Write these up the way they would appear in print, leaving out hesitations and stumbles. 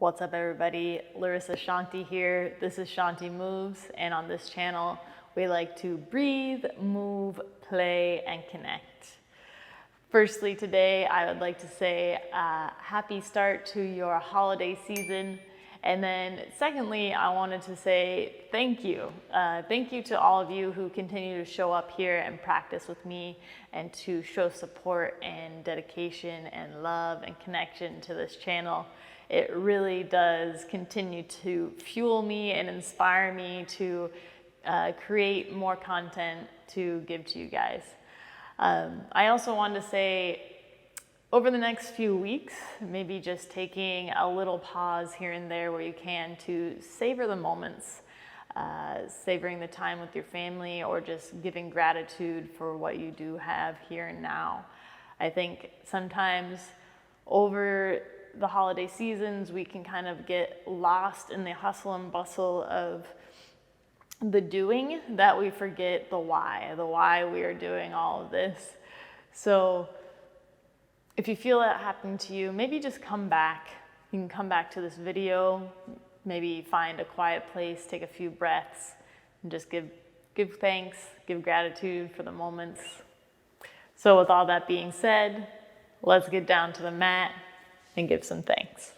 What's up, everybody? Larissa Shanti here. This is Shanti Moves, and on this channel, we like to breathe, move, play, and connect. Firstly, today, I would like to say happy start to your holiday season. And then secondly, I wanted to say thank you. Thank you to all of you who continue to show up here and practice with me and to show support and dedication and love and connection to this channel. It really does continue to fuel me and inspire me to create more content to give to you guys. I also wanted to say, over the next few weeks, maybe just taking a little pause here and there where you can to savor the moments, savoring the time with your family, or just giving gratitude for what you do have here and now. I think sometimes over the holiday seasons, we can kind of get lost in the hustle and bustle of the doing that we forget the why we are doing all of this. So if you feel that happening to you, maybe just come back. You can come back to this video, maybe find a quiet place, take a few breaths, and just give thanks, give gratitude for the moments. So with all that being said, let's get down to the mat and give some thanks.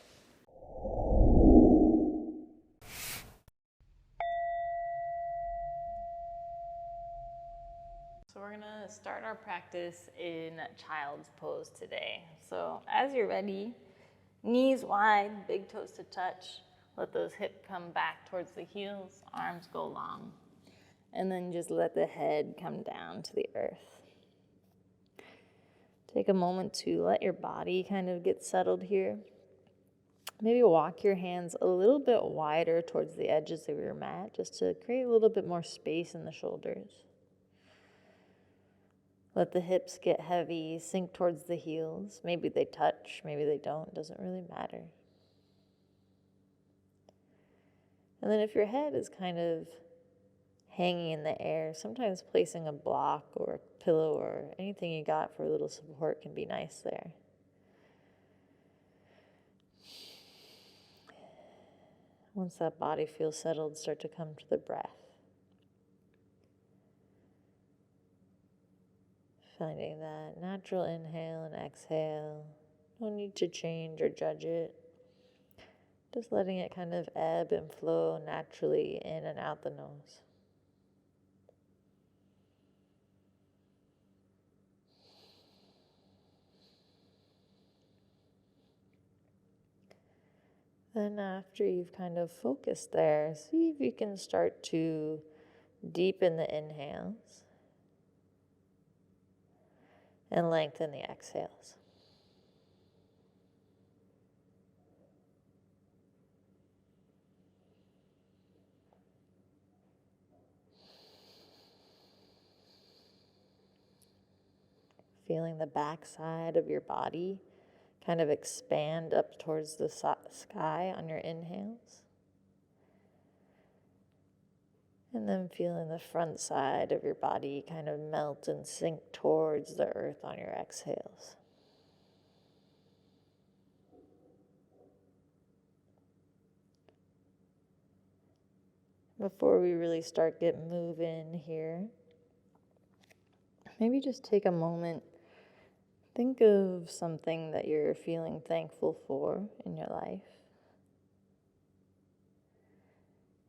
So we're gonna start our practice in child's pose today. So as you're ready, knees wide, big toes to touch. Let those hips come back towards the heels, arms go long. And then just let the head come down to the earth. Take a moment to let your body kind of get settled here. Maybe walk your hands a little bit wider towards the edges of your mat, just to create a little bit more space in the shoulders. Let the hips get heavy, sink towards the heels. Maybe they touch, maybe they don't, doesn't really matter. And then if your head is kind of hanging in the air, sometimes placing a block or a pillow or anything you got for a little support can be nice there. Once that body feels settled, start to come to the breath. Finding that natural inhale and exhale. No need to change or judge it. Just letting it kind of ebb and flow naturally in and out the nose. Then after you've kind of focused there, see if you can start to deepen the inhales and lengthen the exhales. Feeling the backside of your body kind of expand up towards the sky on your inhales. And then feeling the front side of your body kind of melt and sink towards the earth on your exhales. Before we really start getting moving here, maybe just take a moment. Think of something that you're feeling thankful for in your life.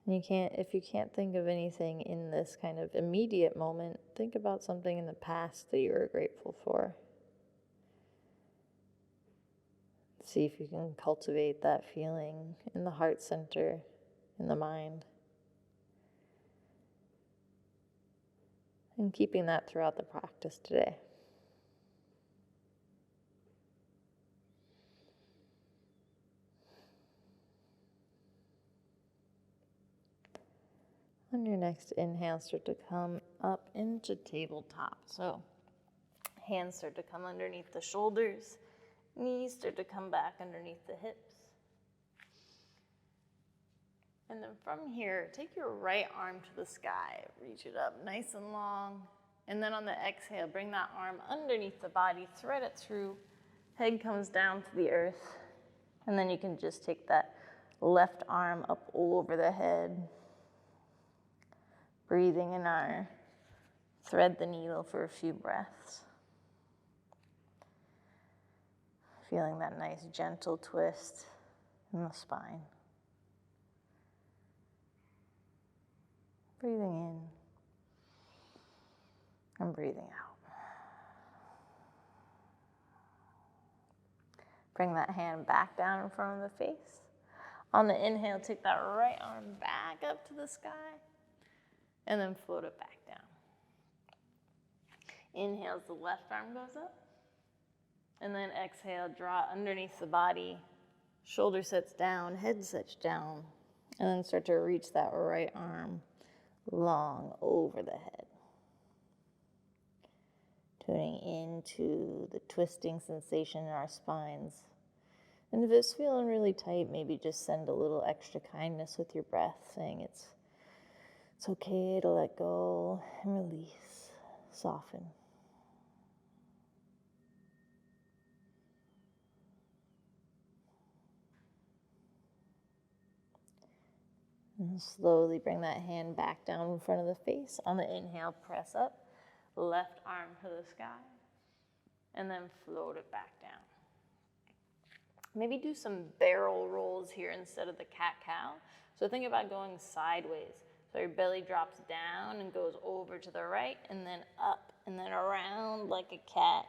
And if you can't think of anything in this kind of immediate moment, think about something in the past that you were grateful for. See if you can cultivate that feeling in the heart center, in the mind. And keeping that throughout the practice today. On your next inhale, start to come up into tabletop. So hands start to come underneath the shoulders. Knees start to come back underneath the hips. And then from here, take your right arm to the sky. Reach it up nice and long. And then on the exhale, bring that arm underneath the body, thread it through. Head comes down to the earth. And then you can just take that left arm up over the head. Breathing in our thread the needle for a few breaths. Feeling that nice gentle twist in the spine. Breathing in and breathing out. Bring that hand back down in front of the face. On the inhale, take that right arm back up to the sky and then float it back down. Inhale as the left arm goes up. And then exhale, draw underneath the body. Shoulder sets down, head sets down. And then start to reach that right arm long over the head. Tuning into the twisting sensation in our spines. And if it's feeling really tight, maybe just send a little extra kindness with your breath, saying it's okay to let go and release, soften. And slowly bring that hand back down in front of the face. On the inhale, press up, left arm to the sky, and then float it back down. Maybe do some barrel rolls here instead of the cat-cow. So think about going sideways. So your belly drops down and goes over to the right, and then up, and then around like a cat.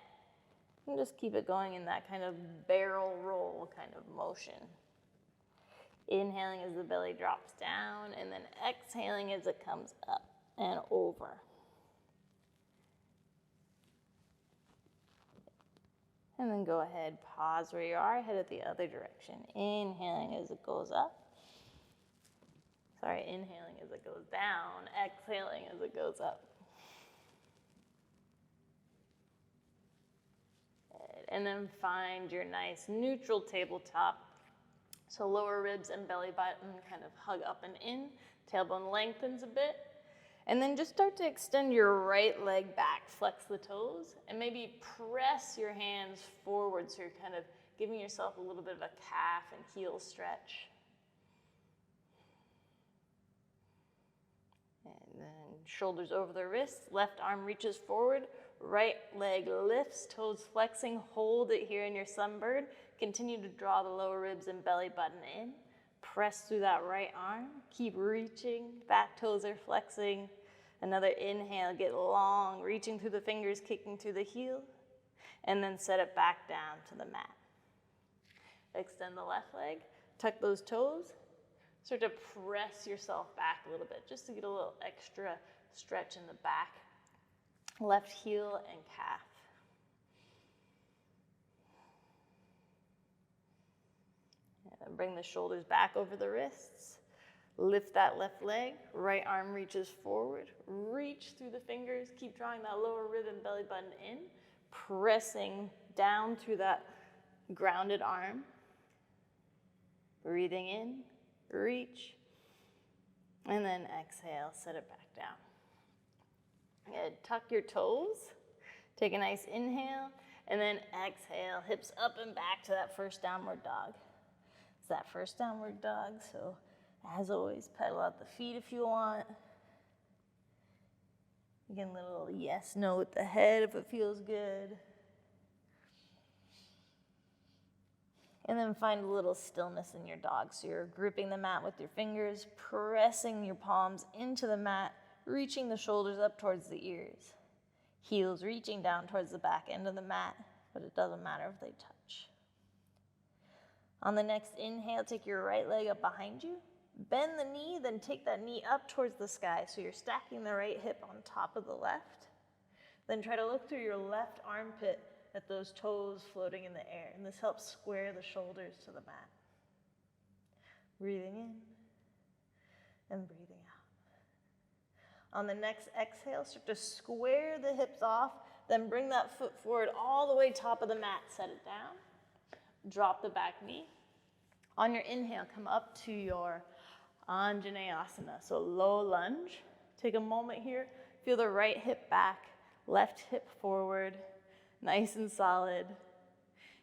And just keep it going in that kind of barrel roll kind of motion. Inhaling as the belly drops down, and then exhaling as it comes up and over. And then go ahead, pause where you are, head at the other direction. Inhaling as it goes up. Inhaling as it goes down, exhaling as it goes up. And then find your nice neutral tabletop. So lower ribs and belly button kind of hug up and in, tailbone lengthens a bit. And then just start to extend your right leg back, flex the toes, and maybe press your hands forward so you're kind of giving yourself a little bit of a calf and heel stretch. And then shoulders over the wrists, left arm reaches forward, right leg lifts, toes flexing, hold it here in your sunbird. Continue to draw the lower ribs and belly button in. Press through that right arm, keep reaching, back toes are flexing. Another inhale, get long, reaching through the fingers, kicking through the heel, and then set it back down to the mat. Extend the left leg, tuck those toes, start to press yourself back a little bit, just to get a little extra stretch in the back. Left heel and calf. And bring the shoulders back over the wrists. Lift that left leg, right arm reaches forward. Reach through the fingers, keep drawing that lower rib and belly button in. Pressing down through that grounded arm. Breathing in, reach. And then exhale, set it back down. Good. Tuck your toes. Take a nice inhale. And then exhale, hips up and back to that first downward dog. It's that first downward dog, so as always, pedal out the feet if you want. You can little yes, no with the head if it feels good. And then find a little stillness in your dog. So you're gripping the mat with your fingers, pressing your palms into the mat, reaching the shoulders up towards the ears. Heels reaching down towards the back end of the mat, but it doesn't matter if they touch. On the next inhale, take your right leg up behind you. Bend the knee, then take that knee up towards the sky. So you're stacking the right hip on top of the left. Then try to look through your left armpit at those toes floating in the air. And this helps square the shoulders to the mat. Breathing in and breathing out. On the next exhale, start to square the hips off. Then bring that foot forward all the way top of the mat. Set it down. Drop the back knee. On your inhale, come up to your Anjaneyasana, so low lunge. Take a moment here, feel the right hip back, left hip forward, nice and solid.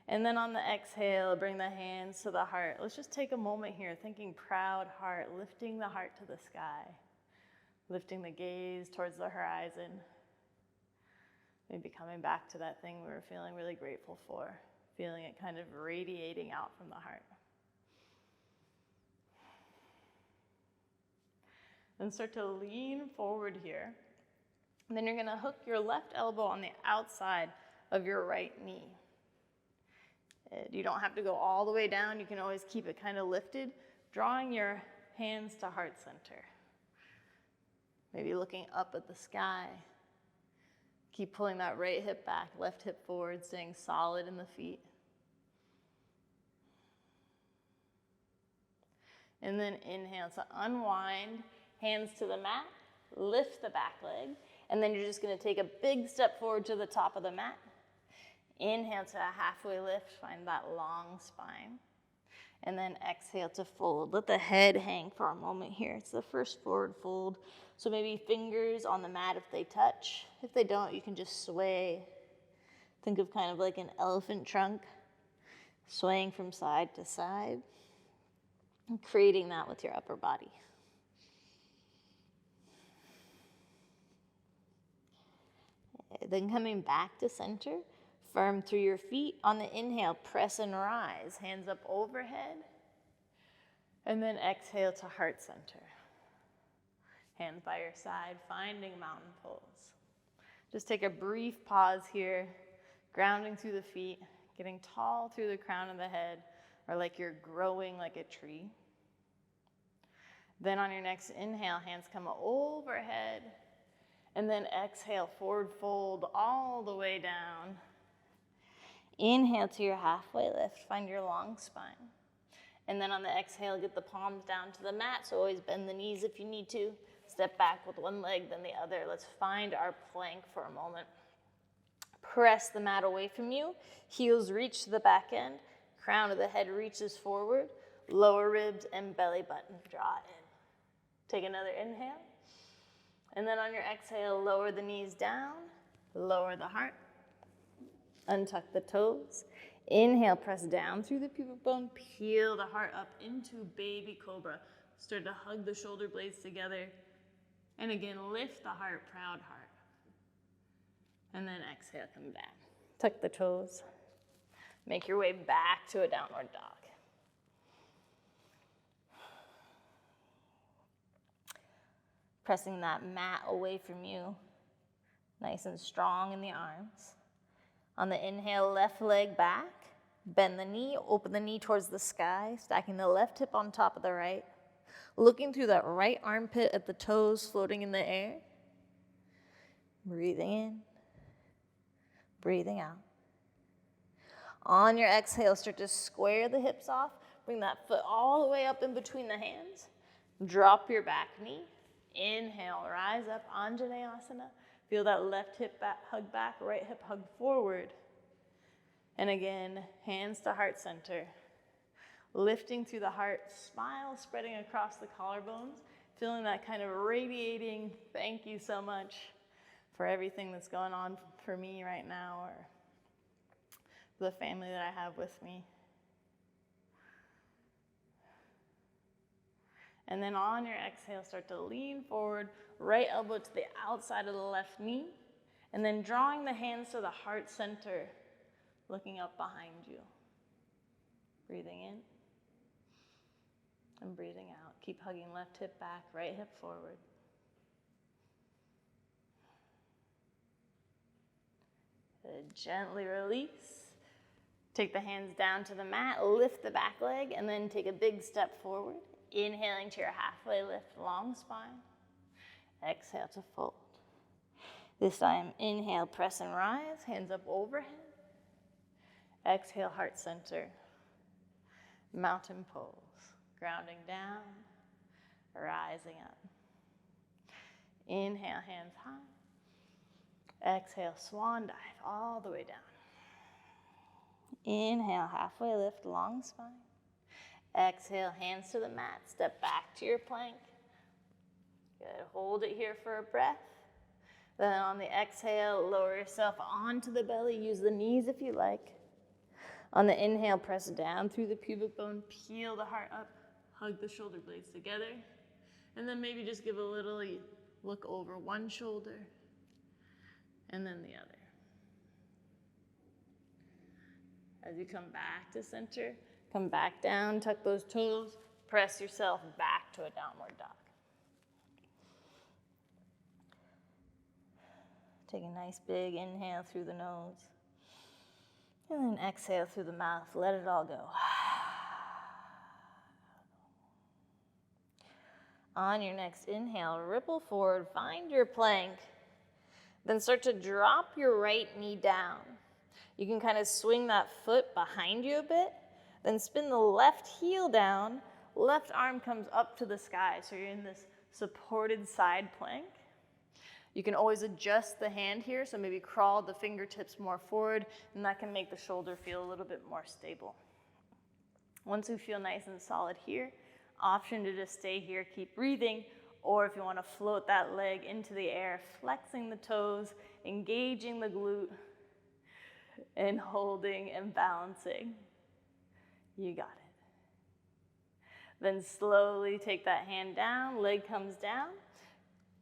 And then on the exhale, bring the hands to the heart. Let's just take a moment here, thinking proud heart, lifting the heart to the sky, lifting the gaze towards the horizon. Maybe coming back to that thing we were feeling really grateful for, feeling it kind of radiating out from the heart. Then start to lean forward here. And then you're gonna hook your left elbow on the outside of your right knee. You don't have to go all the way down. You can always keep it kind of lifted, drawing your hands to heart center. Maybe looking up at the sky. Keep pulling that right hip back, left hip forward, staying solid in the feet. And then inhale to unwind, hands to the mat, lift the back leg, and then you're just gonna take a big step forward to the top of the mat. Inhale to a halfway lift, find that long spine. And then exhale to fold. Let the head hang for a moment here. It's the first forward fold. So maybe fingers on the mat if they touch. If they don't, you can just sway. Think of kind of like an elephant trunk, swaying from side to side, and creating that with your upper body. Then coming back to center, firm through your feet. On the inhale, press and rise, hands up overhead. And then exhale to heart center. Hands by your side, finding mountain pose. Just take a brief pause here, grounding through the feet, getting tall through the crown of the head, or like you're growing like a tree. Then on your next inhale, hands come overhead, and then exhale, forward fold all the way down. Inhale to your halfway lift, find your long spine. And then on the exhale, get the palms down to the mat, so always bend the knees if you need to. Step back with one leg, then the other. Let's find our plank for a moment. Press the mat away from you, heels reach to the back end, crown of the head reaches forward, lower ribs and belly button draw in. Take another inhale. And then on your exhale, lower the knees down, lower the heart. Untuck the toes. Inhale, press down through the pubic bone, peel the heart up into baby cobra. Start to hug the shoulder blades together. And again, lift the heart, proud heart. And then exhale, come down. Tuck the toes. Make your way back to a downward dog. Pressing that mat away from you, nice and strong in the arms. On the inhale, left leg back, bend the knee, open the knee towards the sky, stacking the left hip on top of the right, looking through that right armpit at the toes floating in the air. Breathing in, breathing out. On your exhale, start to square the hips off, bring that foot all the way up in between the hands, drop your back knee, inhale, rise up, Anjaneyasana. Feel that left hip back, hug back, right hip hug forward. And again, hands to heart center. Lifting through the heart, smile spreading across the collarbones. Feeling that kind of radiating, thank you so much for everything that's going on for me right now, or for the family that I have with me. And then on your exhale, start to lean forward, right elbow to the outside of the left knee, and then drawing the hands to the heart center, looking up behind you. Breathing in and breathing out. Keep hugging left hip back, right hip forward. Gently release. Take the hands down to the mat, lift the back leg, and then take a big step forward. Inhaling to your halfway lift, long spine. Exhale to fold. This time, inhale, press and rise, hands up overhead. Exhale, heart center. Mountain pose. Grounding down, rising up. Inhale, hands high. Exhale, swan dive all the way down. Inhale, halfway lift, long spine. Exhale, hands to the mat, step back to your plank. Good, hold it here for a breath. Then on the exhale, lower yourself onto the belly, use the knees if you like. On the inhale, press down through the pubic bone, peel the heart up, hug the shoulder blades together, and then maybe just give a little look over one shoulder and then the other. As you come back to center, come back down, tuck those toes, press yourself back to a downward dog. Take a nice big inhale through the nose. And then exhale through the mouth. Let it all go. On your next inhale, ripple forward, find your plank. Then start to drop your right knee down. You can kind of swing that foot behind you a bit. Then spin the left heel down. Left arm comes up to the sky. So you're in this supported side plank. You can always adjust the hand here, so maybe crawl the fingertips more forward, and that can make the shoulder feel a little bit more stable. Once you feel nice and solid here, option to just stay here, keep breathing, or if you want to float that leg into the air, flexing the toes, engaging the glute, and holding and balancing. You got it. Then slowly take that hand down, leg comes down.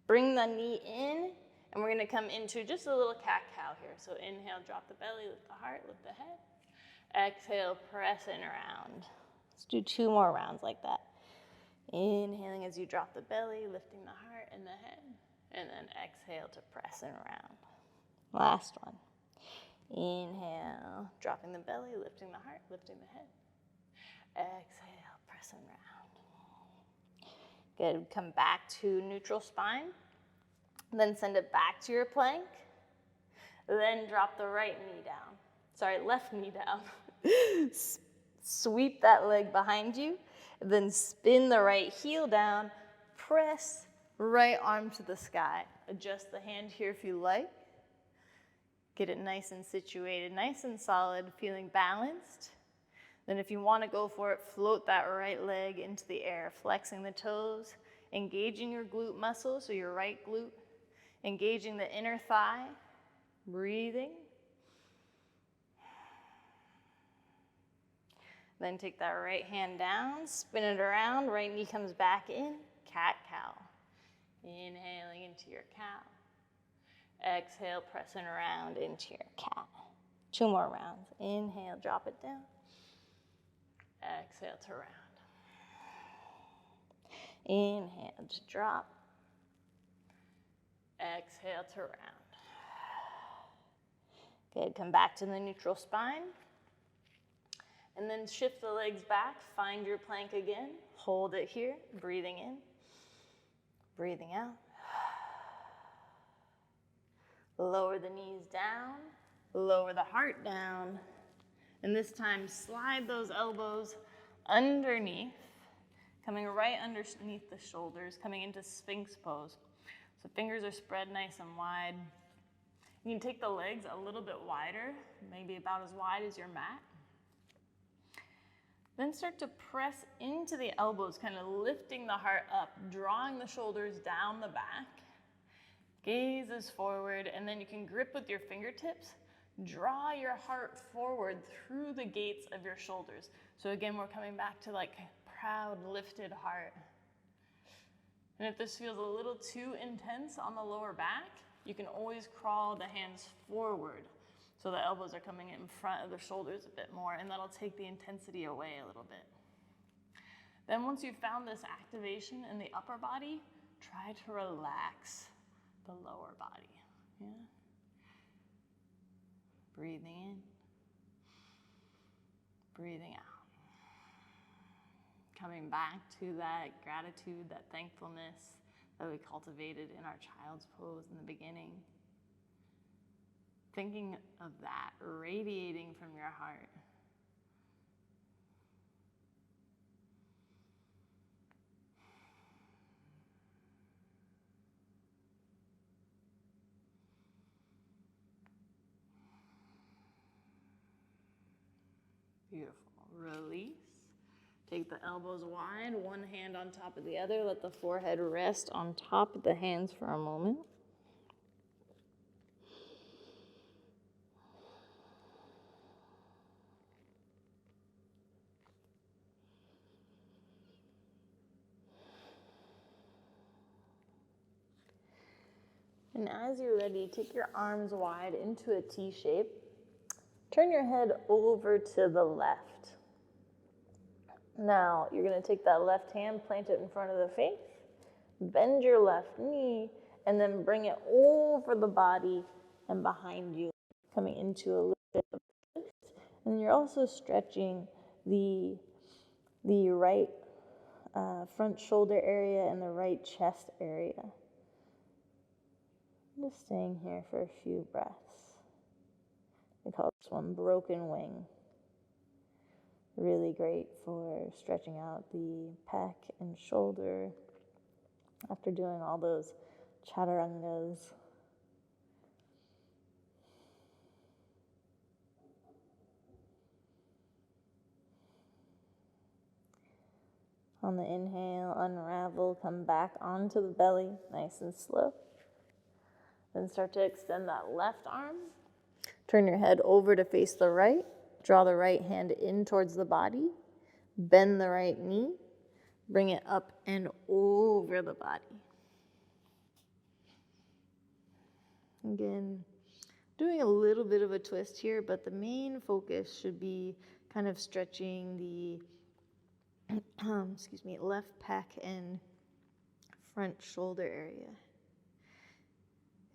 Bring the knee in, and we're gonna come into just a little cat-cow here. So inhale, drop the belly, lift the heart, lift the head. Exhale, press in around. Let's do 2 more rounds like that. Inhaling as you drop the belly, lifting the heart and the head. And then exhale to press in around. Last one. Inhale, dropping the belly, lifting the heart, lifting the head. Exhale, press in around. Good, come back to neutral spine. Then send it back to your plank. Then drop the left knee down. Sweep that leg behind you. Then spin the right heel down. Press right arm to the sky. Adjust the hand here if you like. Get it nice and situated, nice and solid, feeling balanced. Then if you want to go for it, float that right leg into the air, flexing the toes, engaging your glute muscle, so your right glute, engaging the inner thigh, breathing. Then take that right hand down, spin it around, right knee comes back in, cat-cow. Inhaling into your cow. Exhale, pressing around into your cat. 2 more rounds. Inhale, drop it down. Exhale to round. Inhale to drop. Exhale to round. Good, come back to the neutral spine. And then shift the legs back, find your plank again. Hold it here, breathing in, breathing out. Lower the knees down, lower the heart down. And this time, slide those elbows underneath, coming right underneath the shoulders, coming into Sphinx pose. So fingers are spread nice and wide. You can take the legs a little bit wider, maybe about as wide as your mat. Then start to press into the elbows, kind of lifting the heart up, drawing the shoulders down the back. Gaze is forward, and then you can grip with your fingertips. Draw your heart forward through the gates of your shoulders. So again, we're coming back to like proud, lifted heart. And if this feels a little too intense on the lower back, you can always crawl the hands forward. So the elbows are coming in front of the shoulders a bit more, and that'll take the intensity away a little bit. Then once you've found this activation in the upper body, try to relax the lower body. Yeah. Breathing in, breathing out. Coming back to that gratitude, that thankfulness that we cultivated in our child's pose in the beginning. Thinking of that radiating from your heart. Beautiful. Release. Take the elbows wide, one hand on top of the other. Let the forehead rest on top of the hands for a moment. And as you're ready, take your arms wide into a T shape. Turn your head over to the left. Now, you're going to take that left hand, plant it in front of the face, bend your left knee, and then bring it over the body and behind you, coming into a little bit of a twist. And you're also stretching the right front shoulder area and the right chest area. Just staying here for a few breaths. We call this one broken wing. Really great for stretching out the pec and shoulder after doing all those chaturangas. On the inhale, unravel, come back onto the belly, nice and slow. Then start to extend that left arm. Turn your head over to face the right. Draw the right hand in towards the body. Bend the right knee. Bring it up and over the body. Again, doing a little bit of a twist here, but the main focus should be kind of stretching the left pec and front shoulder area.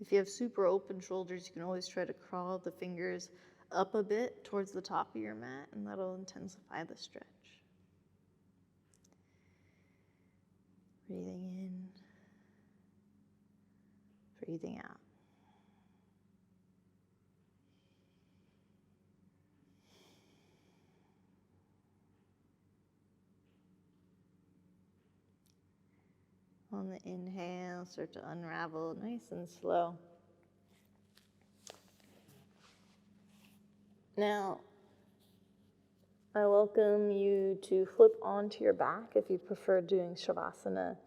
If you have super open shoulders, you can always try to crawl the fingers up a bit towards the top of your mat, and that'll intensify the stretch. Breathing in, breathing out. On the inhale, start to unravel nice and slow. Now, I welcome you to flip onto your back if you prefer doing Shavasana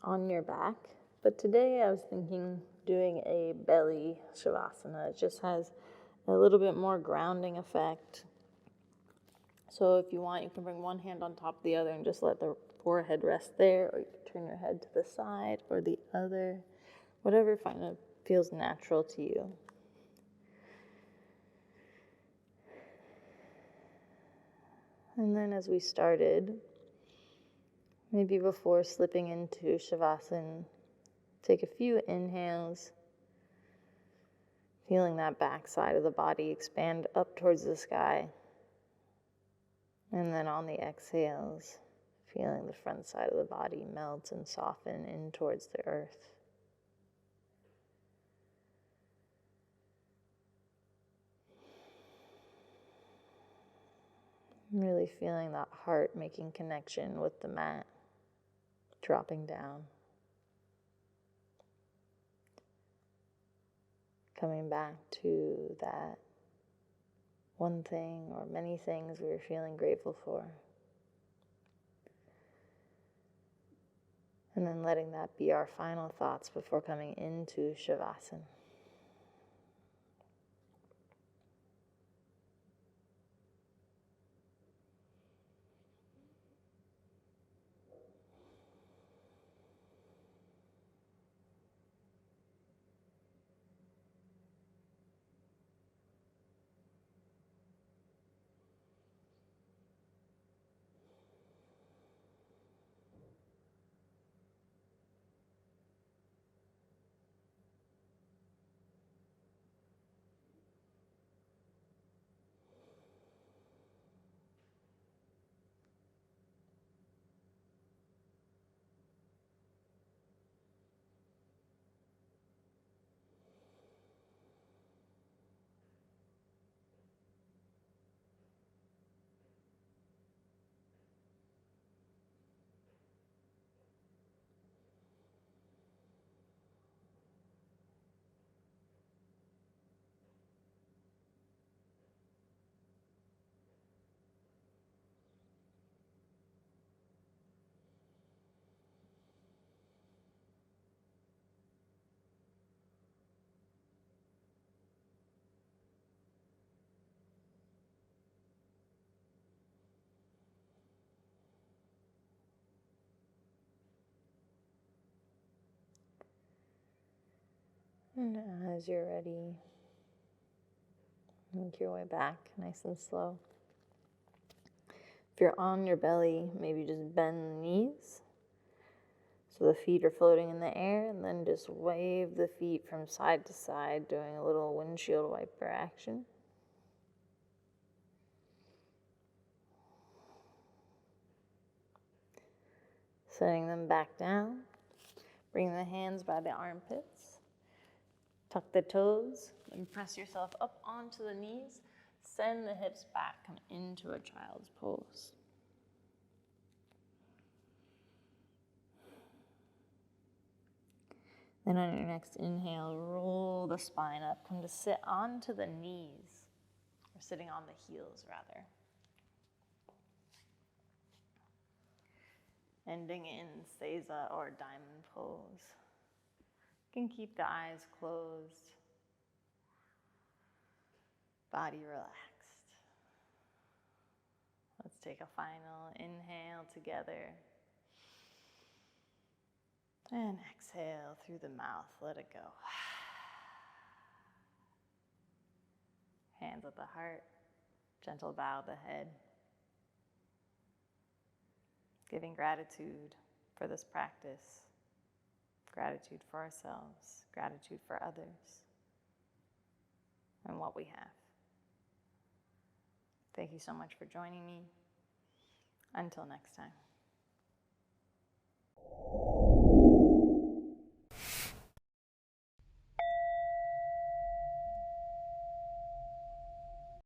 on your back. But today I was thinking doing a belly Shavasana. It just has a little bit more grounding effect. So if you want, you can bring one hand on top of the other and just let the forehead rest there, or you can turn your head to the side or the other, whatever feels natural to you. And then as we started, maybe before slipping into Shavasana, take a few inhales, feeling that back side of the body expand up towards the sky. And then on the exhales, feeling the front side of the body melt and soften in towards the earth. Really feeling that heart making connection with the mat, dropping down. Coming back to that one thing or many things we were feeling grateful for. And then letting that be our final thoughts before coming into Shavasana. And as you're ready, make your way back nice and slow. If you're on your belly, maybe just bend the knees so the feet are floating in the air, and then just wave the feet from side to side, doing a little windshield wiper action. Setting them back down. Bring the hands by the armpits. Tuck the toes and press yourself up onto the knees. Send the hips back, come into a child's pose. Then on your next inhale, roll the spine up. Come to sit onto the knees, or sitting on the heels rather. Ending in seiza or diamond pose. You can keep the eyes closed, body relaxed. Let's take a final inhale together. And exhale through the mouth, let it go. Hands at the heart, gentle bow of the head. Giving gratitude for this practice, gratitude for ourselves, gratitude for others, and what we have. Thank you so much for joining me. Until next time.